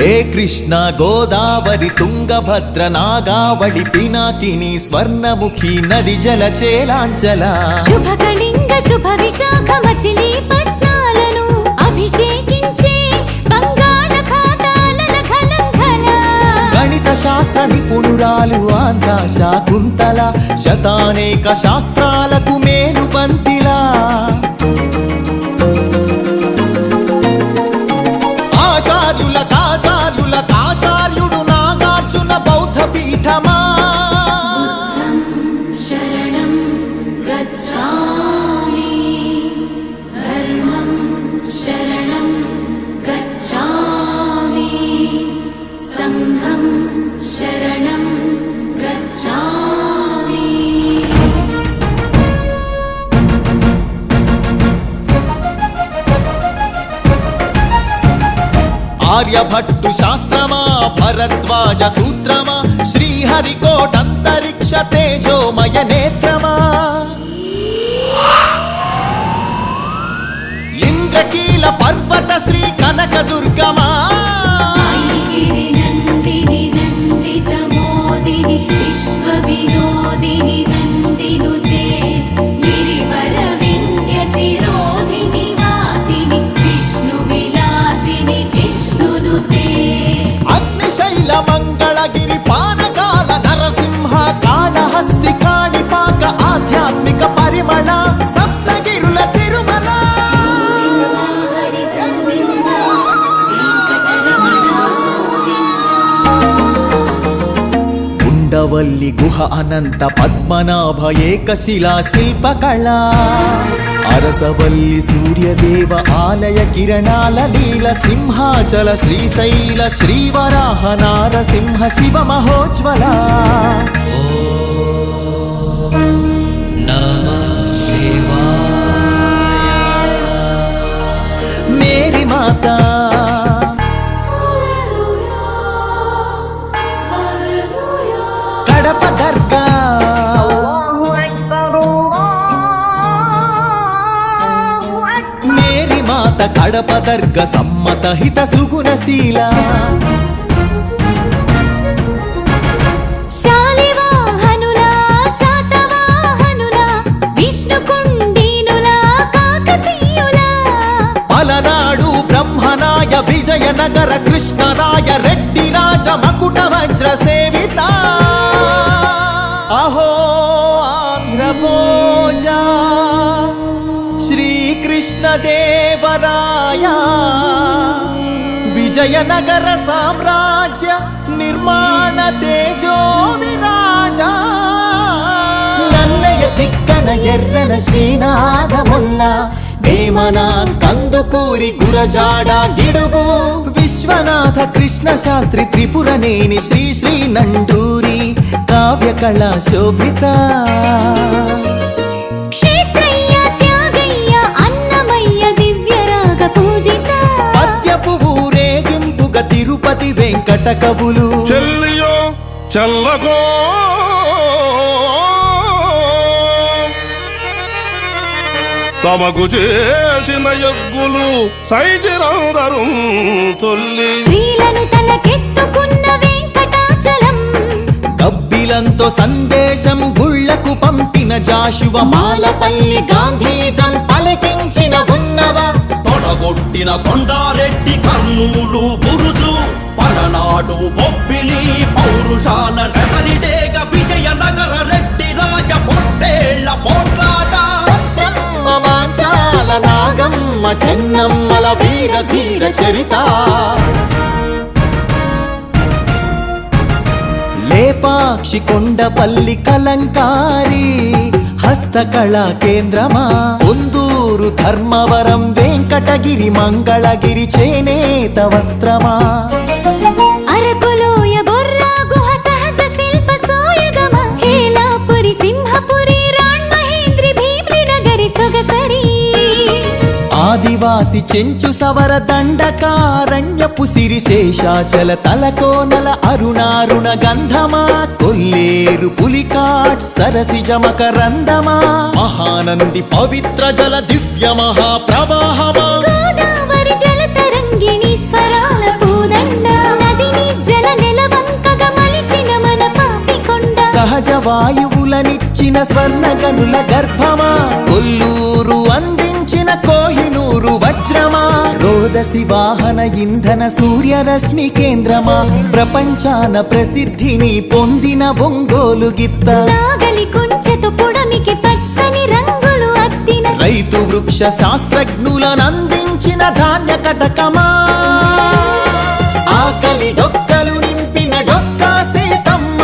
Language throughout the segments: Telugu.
హే కృష్ణ గోదావరి తుంగభద్ర నాగావళి పినాకిని స్వర్ణముఖి నది జల చేలాంచల శుభ కళింగ శుభ విశాఖ మచిలీపట్నాలను అభిషేకించే బంగాళాఖాతాల ఖలంఖల గణిత శాస్త్ర నిపుణురాలు ఆంధ్ర శాకుంతల శతానేక శాస్త్రాలకు మేలు బంతిలా ఆచార్యుడు నాగార్జున బౌద్ధ పీఠమా శరణం గచ్ఛామి ధర్మం శరణం గచ్ఛామి సంఘం శరణం గచ్ఛామి ఆర్యభట్టు శాస్త్రమా భరద్వాజ సూత్రమా శ్రీహరికోటంతరిక్ష తేజోమయ నేత్రమా ఇంద్రకీల పర్వత శ్రీ కనక దుర్గమా ఐగిరి నందిని నందిత మోదిని విశ్వ వినోదిని నందినుతే గిరివర వింధ్య శిరోధిని వాసిని విష్ణు విలాసిని జిష్ణునుతే అగ్నిశైల మంగళగిరి పానకాల నరసింహ కాళహస్తి కాణిపాక ఆధ్యాత్మిక పరిమళ సప్తగిరుల తిరుమల ఉండవల్లి గుహ అనంత పద్మనాభ ఏకశిలా శిల్పకళ అరసవల్లి సూర్యదేవ ఆలయ కిరణాల లీల సింహాచల శ్రీశైల శ్రీవరాహ నారసింహ శివ మహోజ్వల మేరీ మాతా కడప దర్గా మేరీ మాత కడప దర్గ సమ్మత హిత సుగుణశీల శాలివాహనులా శాతవాహనులా విష్ణుకుండినులా కాకతీయులా పలనాడు బ్రహ్మనాయ విజయనగర కృష్ణరాయ రెడ్డి రాజ మకుట వజ్ర సేవిత అహో ఆంధ్రభోజ శ్రీకృష్ణ దేవరాయ విజయనగర సామ్రాజ్య నిర్మాణ తేజో విరాజ నన్నయ తిక్కన ఎర్రన శ్రీనాథముల్ల వేమన కందుకూరి గురజాడ గిడుగు విశ్వనాథ కృష్ణ శాస్త్రి త్రిపురనేని శ్రీ శ్రీ నండూరి కావ్య కళా శోభిత క్షేత్రయ్య త్యాగయ్య అన్నమయ్య దివ్యరాగ పూజిత పద్యపు ఊరేగింపుగా తిరుపతి వెంకట కవులు చెల్లియో చల్లగో తమకు చేసిన యజ్ఞులు సైచిరందరు తొల్లి స్త్రీలను తలకెత్తుకున్న వెంకటాచలం కబ్బిలంతో సందేశం గుళ్లకు పంపిన జాషువ మాలపల్లి గాంధీజం పలికించిన ఉన్నవ తొడగొట్టిన కొండారెడ్డి కర్నూలు బురుజు పలనాడు బొబ్బిలి పౌరుషాల నెమలిడేగ విజయనగర రెడ్డి రాజ పొట్టేళ్ల పోట్లాట మాంచాల నాగమ్మ చెన్నమ్మల వీర ధీర చరిత లేపాక్షి కొండపల్లి కలంకారి హస్తకళా కేంద్రమా పొందూరు ధర్మవరం వెంకటగిరి మంగళగిరి చేనేత వస్త్రమా అరకులోయ బొర్రా గుహ సహజ శిల్ప సోయగమ హేలాపురి సింహపురి రాణ్ మహేంద్రి భీమ్లి నగరి సొగసరి ఆదివాసి చెంచు సవర దండకారణ్యపు సిరి శేషాచల తలకోనల అరుణారుణ గంధమా కొల్లేరు పులికాట్ సరసిజ మకరందమా మహానంది పవిత్ర జల దివ్య మహాప్రవాహమా గోదావరి జల తరంగిణి స్వరాల పూదండ వాయువులనిచ్చిన స్వర్ణగనుల గర్భమా, కొల్లూరు అందించిన కోహినూరు వజ్రమా, రోదసి వాహన ఇంధన సూర్యరశ్మి కేంద్రమా, ప్రపంచాన ప్రసిద్ధిని పొందిన ఒంగోలు గిత్త, నాగలి కుంచెతో పొడమికి పచ్చని రంగులు అద్దిన రైతు వృక్ష శాస్త్రజ్ఞులనందించిన ధాన్య కటకమా, ఆకలి డొక్కలు నింపిన డొక్కా సీతమ్మ,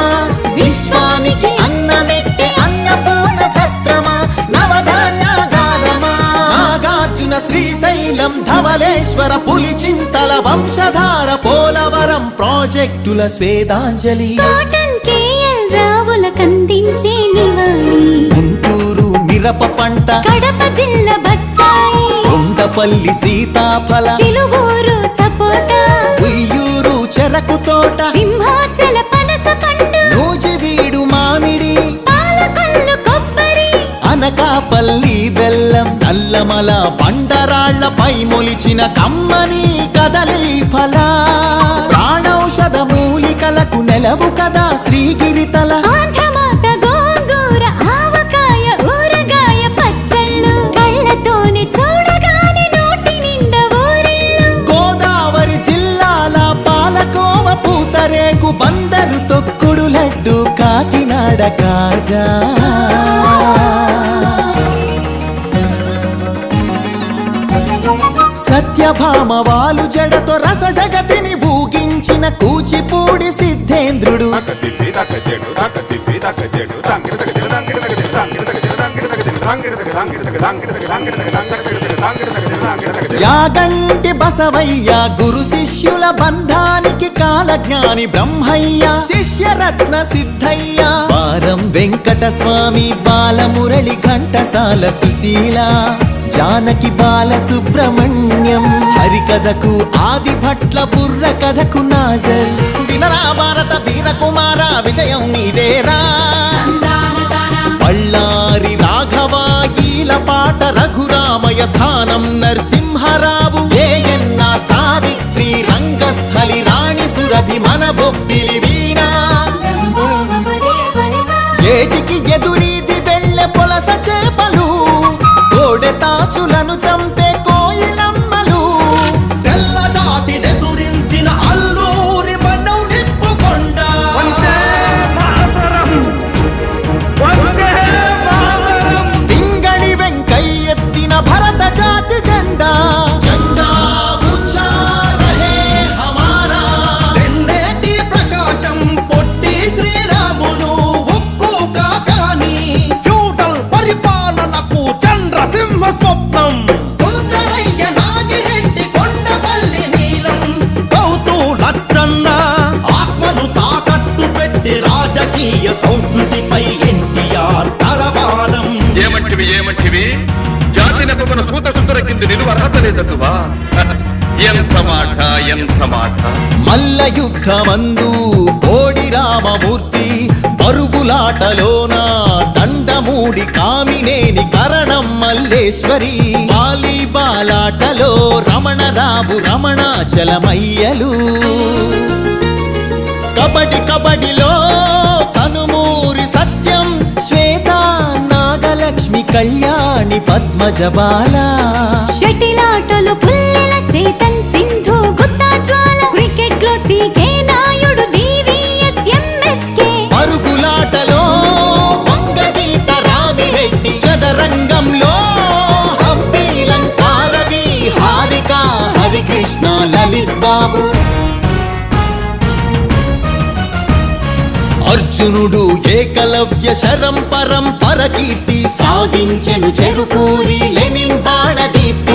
విశ్వానికి అన్నమెట్టే అన్నపూర్ణ సత్రమా, నవధాన్యాగారమా, నాగార్జున శ్రీశైలం ధవళేశ్వర పులిచింతల వంశధార పోలవరం ప్రాజెక్టుల స్వేదాంజలి, కాటన్ కేఎల్ రావులకందించే నివాళి, గుంటూరు మిరప పంట, కడప జిల్లా బత్తాయి, కొండపల్లి సీతాఫల, చిలువూరు సపోటా, ఉయ్యూరు చెరకు తోట, సింహాచల పనస పండు, నూజివీడు మామిడి, పాలకొల్లు కొబ్బరి, అనకాపల్లి బెల్లం, నల్లమల బండరాళ్లపై మొలిచిన కమ్మని కదలి ఫల, ప్రాణౌషధ మూలికలకు నెలవు కదా శ్రీగిరితల, ఆంధ్రమాత గోంగూర ఆవకాయ ఊరగాయ పచ్చళ్ళు, కళ్ళతోనే చూడగానే నోటి నిండా ఊరిళ్ళు, గోదావరి జిల్లాల పాలకోవ పూతరేకు, బందరు తొక్కుడు లడ్డు, కాకినాడ కాజా, సత్యభామ వాలు జడతో రస జగతిని ఊగించిన కూచిపూడి సిద్ధేంద్రుడు, యాగంటి బసవయ్య గురు శిష్యుల బంధానికి కాలజ్ఞాని బ్రహ్మయ్య, శిష్యరత్న సిద్ధయ్య, వారం వెంకట స్వామి, బాలమురళి ఘంటసాల సుశీల, జానకి బాల సుబ్రహ్మణ్యం, హరికథకు ఆది భట్ల బుర్ర కథకు నాజర్, వినరా భారత వీరకుమార విజయం నీదేరా, బళ్ళారి రాఘవాయీల పాట, రఘురామయ స్థానం నరసింహరావు, ఏఎన్ఆర్ సావిత్రి, రంగస్థలి రాణి సురభి, మన బొబ్బిలి వీణ, ఏటికి ఎదురీది వెళ్ళె పొలస చేపలు, కోడె తాచులను చంపే కోయిలమ్మలు, తెల్లదాటి నెదురించిన అల్లూరి మనం నిప్పుకొండ, పింగళి వెంకయ్యెత్తిన భరత జాతి జెండా, జెండా ఊంచా రహే హమారా, తెన్నేటి ప్రకాశం పొట్టి శ్రీరాములు, ఉక్కు కాకాని, ఫ్యూడల్ పరిపాలనకు చంద్రసింహ స్వప్నం, సుందరయ్య నాగిరెడ్డి, కొండపల్లి నీలం, గౌతు లచ్చన్న, ఆత్మను తాకట్టు పెట్టి రాజకీయ సంస్కృతిపై ఎన్టీఆర్ తరవారం. ఏమంటివి జాతి నెపమున సూత సుందర కింద నిలువ అర్హత లేదటువా? ఎంత మాట మల్ల యుద్ధమందు కోడి రామమూర్తి, పరుగులాటలోన దండమూడి కామినేని కరణం మల్లేశ్వరి, వాలీబాలాటలో రమణరావు రమణాచలమయ్యలు, కబడిలో కనుమూరి సత్యం, శ్వేత నాగలక్ష్మి కళ్యాణి పద్మజబాల, షటిలాటలు పుల్లెల చేతన్ సింధు గుత్తా జ్వాల, క్రికెట్ లో సీకే నాయుడు వివిఎస్ ఎంఎస్కే, పరుగులాటలో వంగగీత రామిరెడ్డి, చదరంగంలో హంపీలంకారవి, హారిక హరికృష్ణ లలిత్ బాబు, అర్జునుడు ఏకలవ్య శరం పరంపర కీర్తి సాగించెను చెరుకూరి లెనిన్ బాణదీప్తి,